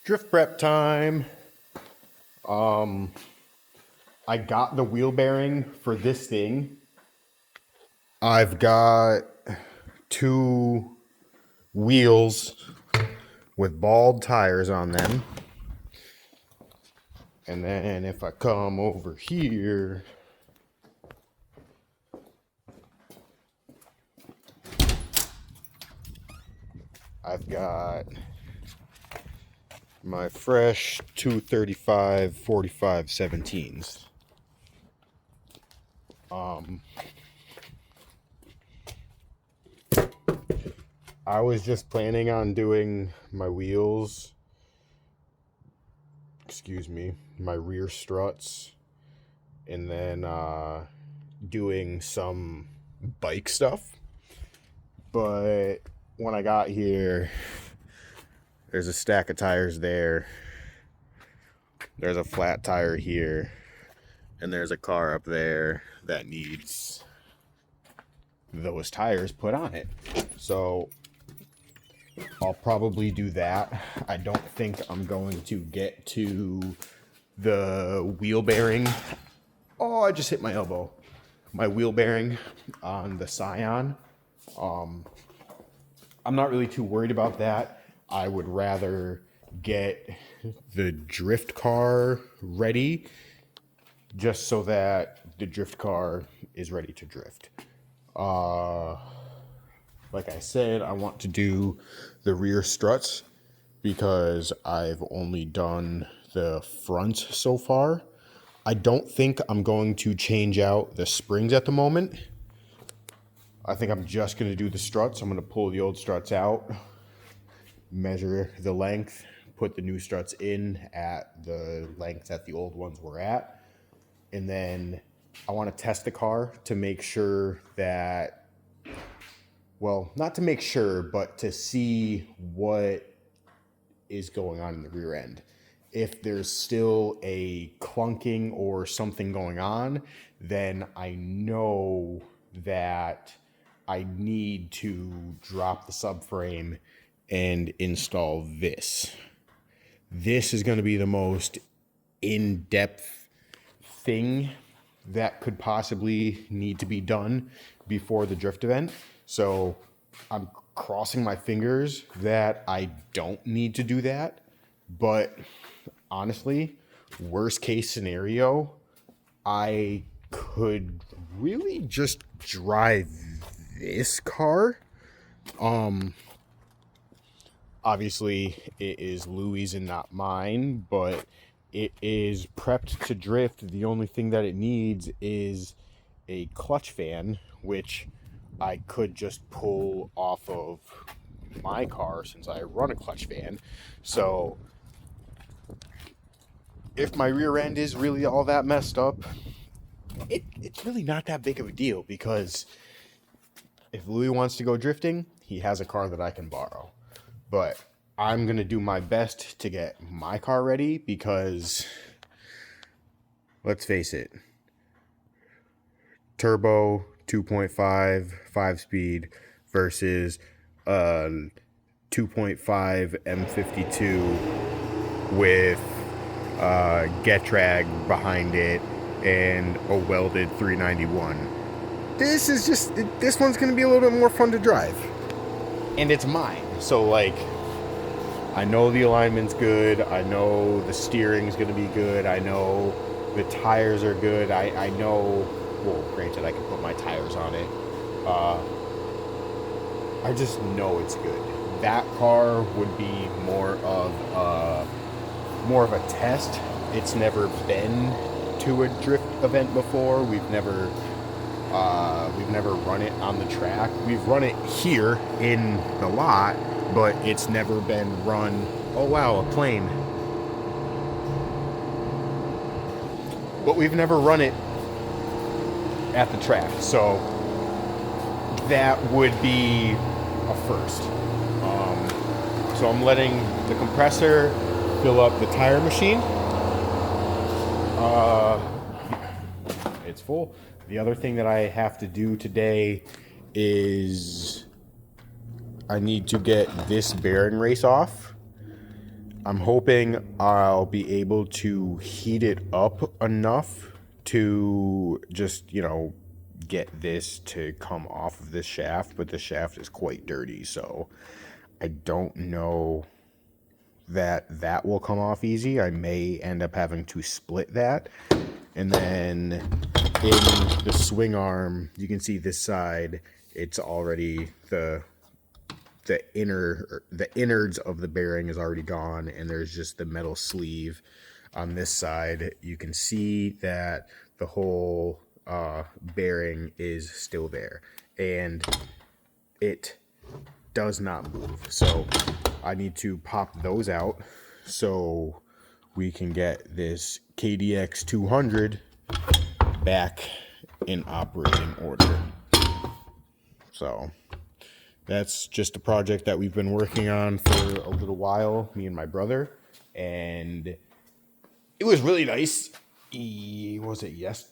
Drift prep time. I got the wheel bearing for this thing. I've got two wheels with bald tires on them. And then if I come over here, I've got my fresh 235 45 17s. I was just planning on doing my wheels, my rear struts, and then doing some bike stuff. But when I got here, there's a stack of tires there. There's a flat tire here. And there's a car up there that needs those tires put on it. So I'll probably do that. I don't think I'm going to get to the wheel bearing. Oh, I just hit my elbow. My wheel bearing on the Scion. I'm not really too worried about that. I would rather get the drift car ready just so that the drift car is ready to drift. Like I said, I want to do the rear struts because I've only done the front so far. I don't think I'm going to change out the springs at the moment. I think I'm just going to do the struts. I'm going to pull the old struts out, measure the length, put the new struts in at the length that the old ones were at. And then I want to test the car to make sure that, well, not to make sure, but to see what is going on in the rear end. If there's still a clunking or something going on, then I know that I need to drop the subframe and install this. This is going to be the most in-depth thing that could possibly need to be done before the drift event. So I'm crossing my fingers that I don't need to do that. But honestly, worst case scenario, I could really just drive this car. Obviously it is Louis and not mine, but it is prepped to drift. The only thing that it needs is a clutch fan, which I could just pull off of my car since I run a clutch fan. So if my rear end is really all that messed up, it's really not that big of a deal, because if Louis wants to go drifting, he has a car that I can borrow. But I'm going to do my best to get my car ready because, let's face it, turbo 2.5 5-speed versus a 2.5 M52 with Getrag behind it and a welded 391. This one's going to be a little bit more fun to drive. And it's mine. So, like, I know the alignment's good. I know the steering's going to be good. I know the tires are good. I know, well, granted, I can put my tires on it. I just know it's good. That car would be more of a test. It's never been to a drift event before. We've never run it on the track. We've run it here in the lot, but it's never been run. Oh wow, a plane. But we've never run it at the track, so that would be a first. So I'm letting the compressor fill up the tire machine. It's full. The other thing that I have to do today is I need to get this bearing race off. I'm hoping I'll be able to heat it up enough to just, get this to come off of this shaft, but the shaft is quite dirty, so I don't know that that will come off easy. I may end up having to split that. And then in the swing arm, you can see this side, it's already the innards of the bearing is already gone, and there's just the metal sleeve on this side. You can see that the whole bearing is still there, and it does not move. So I need to pop those out so we can get this KDX 200 back in operating order. So that's just a project that we've been working on for a little while, me and my brother, and it was really nice. Was it yesterday?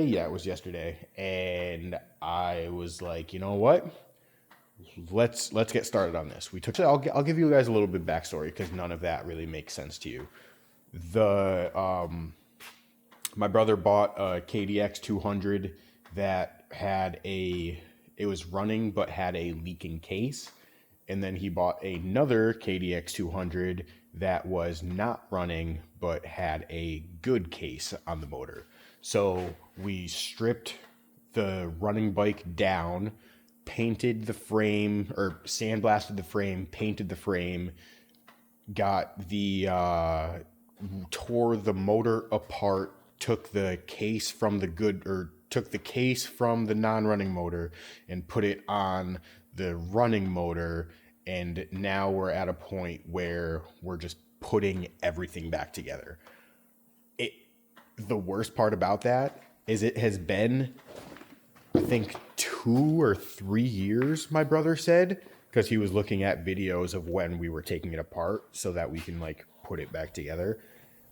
Yeah, it was yesterday, and I was like, you know what? Let's get started on this. I'll give you guys a little bit backstory because none of that really makes sense to you. My brother bought a KDX 200 that it was running but had a leaking case. And then he bought another KDX 200 that was not running but had a good case on the motor. So we stripped the running bike down, painted the frame, or sandblasted the frame, painted the frame, got the tore the motor apart, took the case from the non-running motor and put it on the running motor, and now we're at a point where we're just putting everything back together. The worst part about that is it has been, I think, 2 or 3 years, my brother said, because he was looking at videos of when we were taking it apart so that we can put it back together.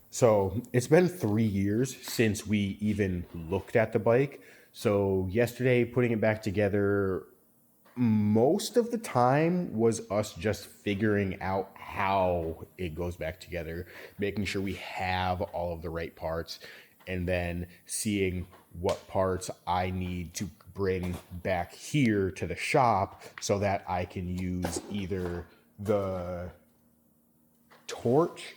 So it's been 3 years since we even looked at the bike. So yesterday, putting it back together, most of the time was us just figuring out how it goes back together, making sure we have all of the right parts, and then seeing what parts I need to bring back here to the shop so that I can use either the torch,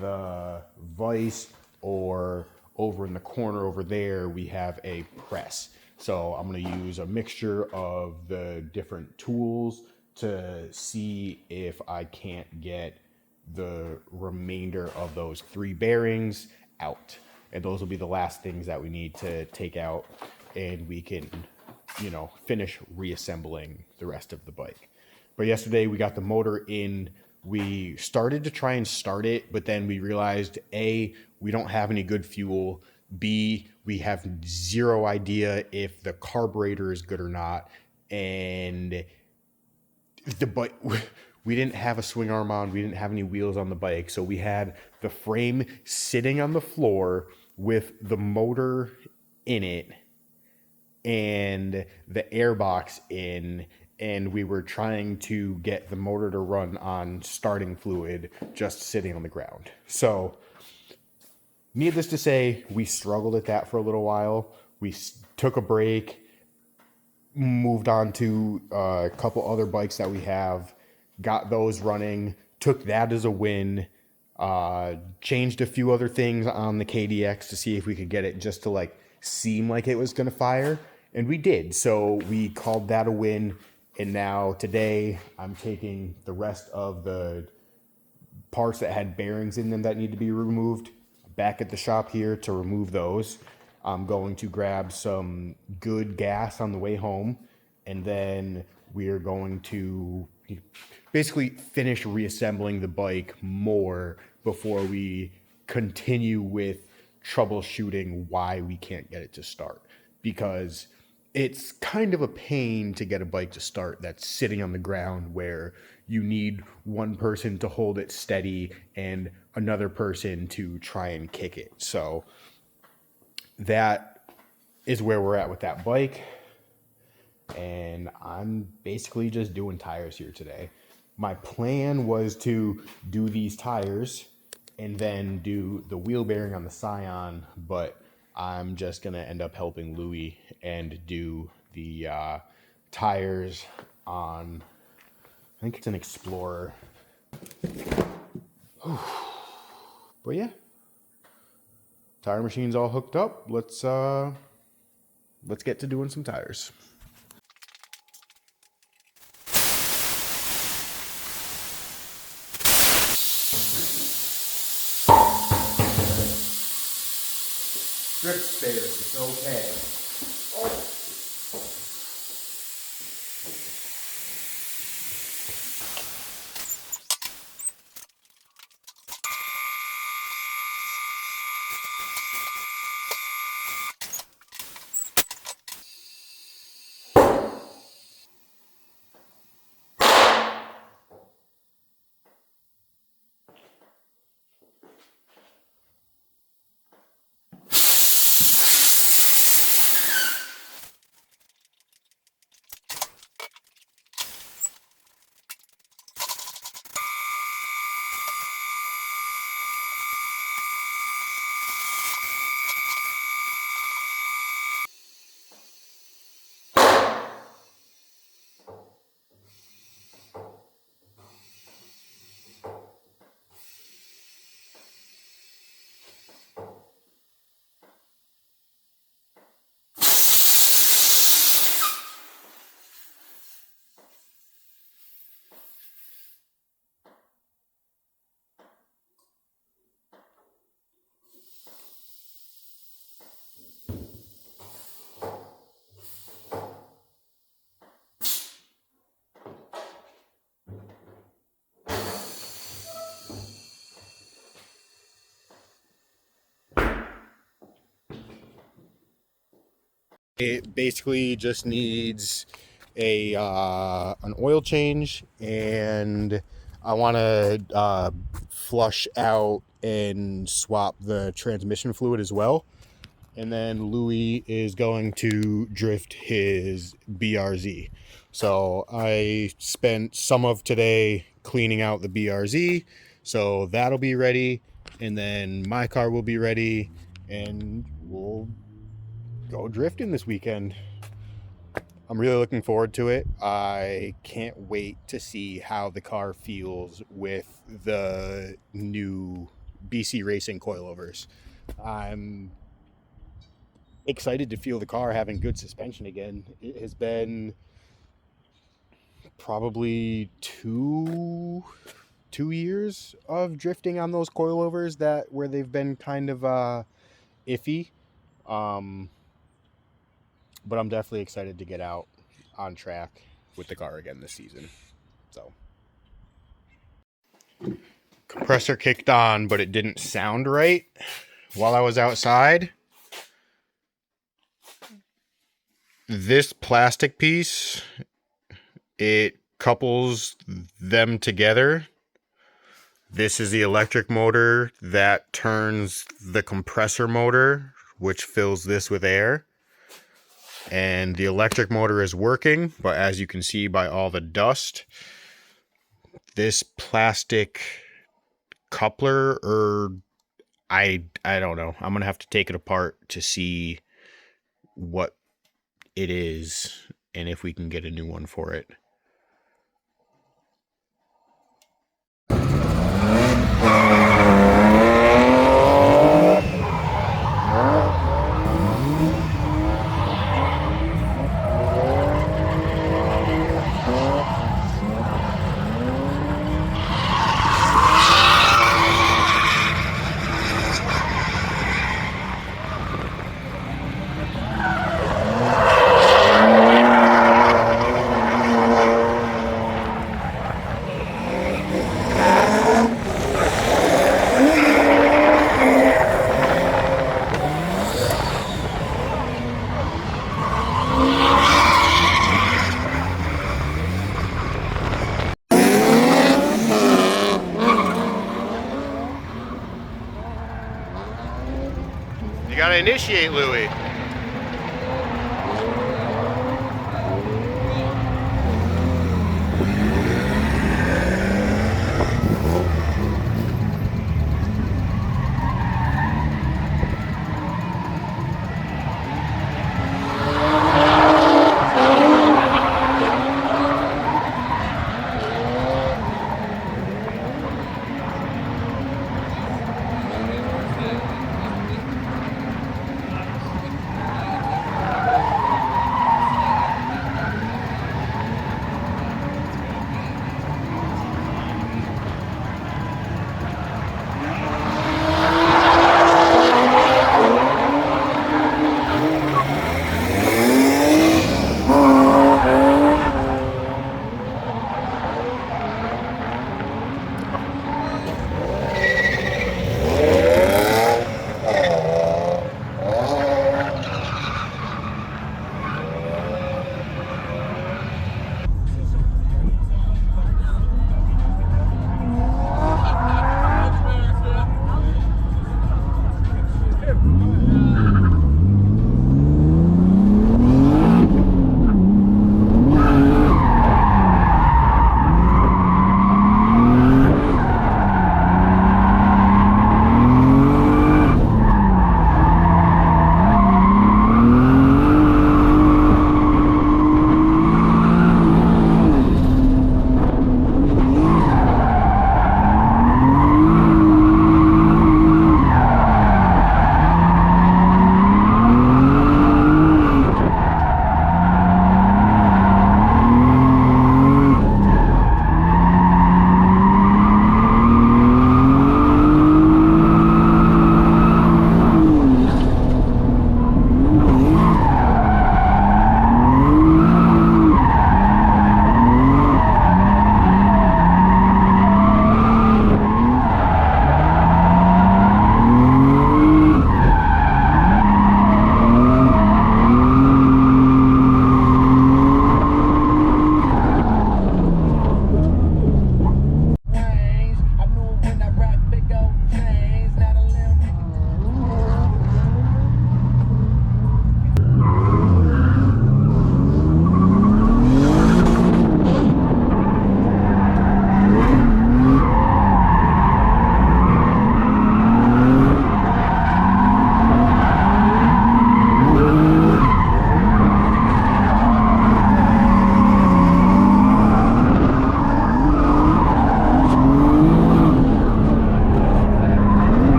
the vise, or over in the corner over there we have a press. So I'm going to use a mixture of the different tools to see if I can't get the remainder of those 3 bearings out. And those will be the last things that we need to take out, and we can, finish reassembling the rest of the bike. But yesterday we got the motor in. We started to try and start it, but then we realized, A, we don't have any good fuel. B, we have zero idea if the carburetor is good or not. And we didn't have a swing arm on. We didn't have any wheels on the bike. So we had the frame sitting on the floor with the motor in it and the airbox in, and we were trying to get the motor to run on starting fluid just sitting on the ground. So needless to say, we struggled at that for a little while. We took a break, moved on to a couple other bikes that we have, got those running, took that as a win, changed a few other things on the KDX to see if we could get it just to seem like it was going to fire. And we did. So we called that a win. And now today I'm taking the rest of the parts that had bearings in them that need to be removed back at the shop here to remove those. I'm going to grab some good gas on the way home, and then we are going to basically finish reassembling the bike more before we continue with troubleshooting why we can't get it to start, because it's kind of a pain to get a bike to start that's sitting on the ground where you need one person to hold it steady and another person to try and kick it. So that is where we're at with that bike. And I'm basically just doing tires here today. My plan was to do these tires and then do the wheel bearing on the Scion, but I'm just gonna end up helping Louis and do the tires on, I think it's an Explorer. But yeah, tire machine's all hooked up. Let's get to doing some tires. Drift spares, it's okay. Oh. It basically just needs a an oil change, and I want to flush out and swap the transmission fluid as well. And then Louis is going to drift his BRZ. So I spent some of today cleaning out the BRZ, so that'll be ready, and then my car will be ready, and we'll go drifting this weekend. I'm really looking forward to it. I can't wait to see how the car feels with the new BC Racing coilovers. I'm excited to feel the car having good suspension again. It has been probably two years of drifting on those coilovers where they've been kind of iffy. But I'm definitely excited to get out on track with the car again this season. So, compressor kicked on, but it didn't sound right while I was outside. This plastic piece, it couples them together. This is the electric motor that turns the compressor motor, which fills this with air. And the electric motor is working, but as you can see by all the dust, this plastic coupler, or I don't know. I'm gonna have to take it apart to see what it is and if we can get a new one for it. You gotta initiate, Louis.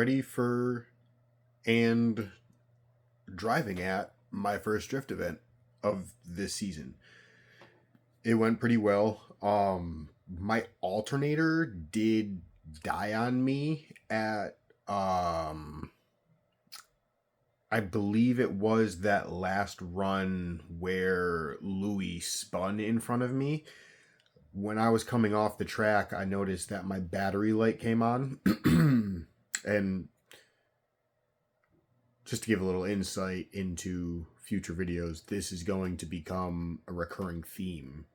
ready for and driving at my first drift event of this season. It went pretty well. My alternator did die on me at I believe it was that last run where Louis spun in front of me. When I was coming off the track, I noticed that my battery light came on. And just to give a little insight into future videos, this is going to become a recurring theme,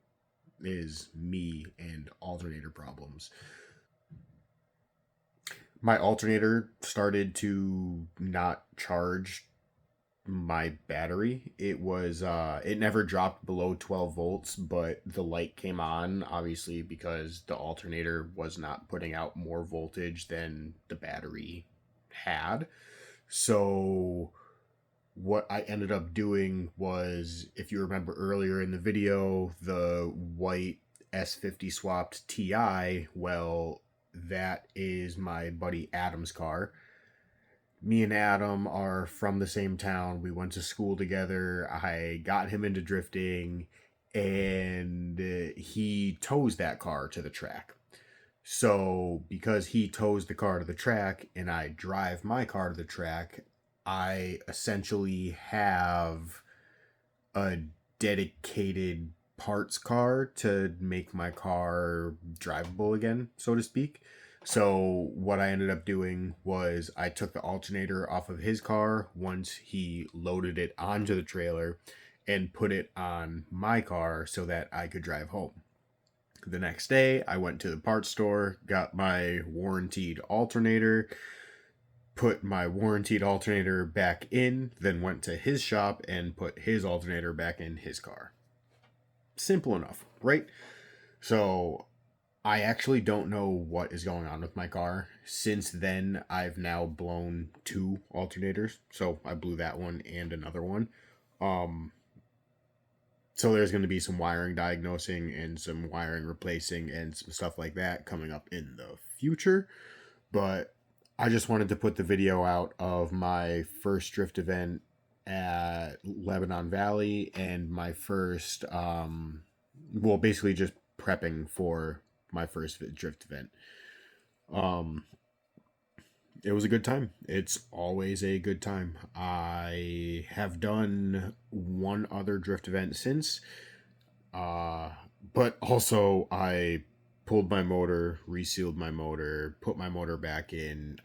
is me and alternator problems. My alternator started to not charge my battery. It never dropped below 12 volts, but the light came on, obviously, because the alternator was not putting out more voltage than the battery had. So what I ended up doing was, if you remember earlier in the video, the white S50 swapped TI, well, that is my buddy Adam's car. Me and Adam are from the same town. We went to school together. I got him into drifting, and he tows that car to the track. So, because he tows the car to the track and I drive my car to the track, I essentially have a dedicated parts car to make my car drivable again, so to speak. So what I ended up doing was I took the alternator off of his car once he loaded it onto the trailer and put it on my car so that I could drive home. The next day, I went to the parts store, got my warranted alternator, put my warranted alternator back in, then went to his shop and put his alternator back in his car. Simple enough, right? So I actually don't know what is going on with my car. Since then, I've now blown 2 alternators. So I blew that one and another one. So there's going to be some wiring diagnosing and some wiring replacing and some stuff like that coming up in the future. But I just wanted to put the video out of my first drift event at Lebanon Valley and my first, basically just prepping for my first drift event. It was a good time. It's always a good time. I have done one other drift event since, but also I pulled my motor, resealed my motor, put my motor back in.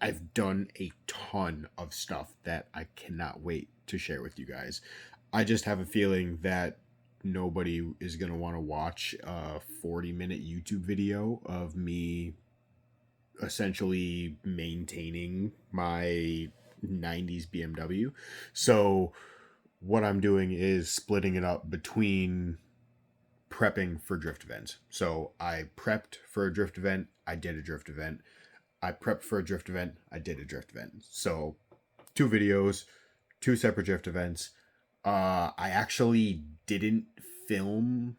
I've done a ton of stuff that I cannot wait to share with you guys. I just have a feeling that nobody is going to want to watch a 40-minute YouTube video of me essentially maintaining my 90s BMW. So what I'm doing is splitting it up between prepping for drift events. So I prepped for a drift event, I did a drift event. I prepped for a drift event, I did a drift event. So 2 videos, 2 separate drift events. I actually didn't film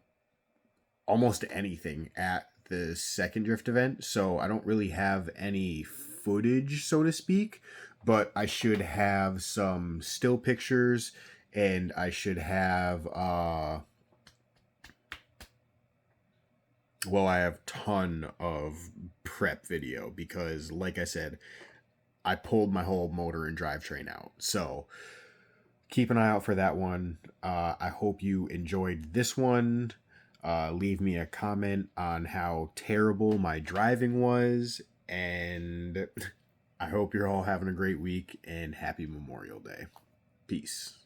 almost anything at the second drift event, so I don't really have any footage, so to speak, but I should have some still pictures, and I should have I have ton of prep video because, like I said, I pulled my whole motor and drivetrain out. So keep an eye out for that one. I hope you enjoyed this one. Leave me a comment on how terrible my driving was, and I hope you're all having a great week and happy Memorial Day. Peace.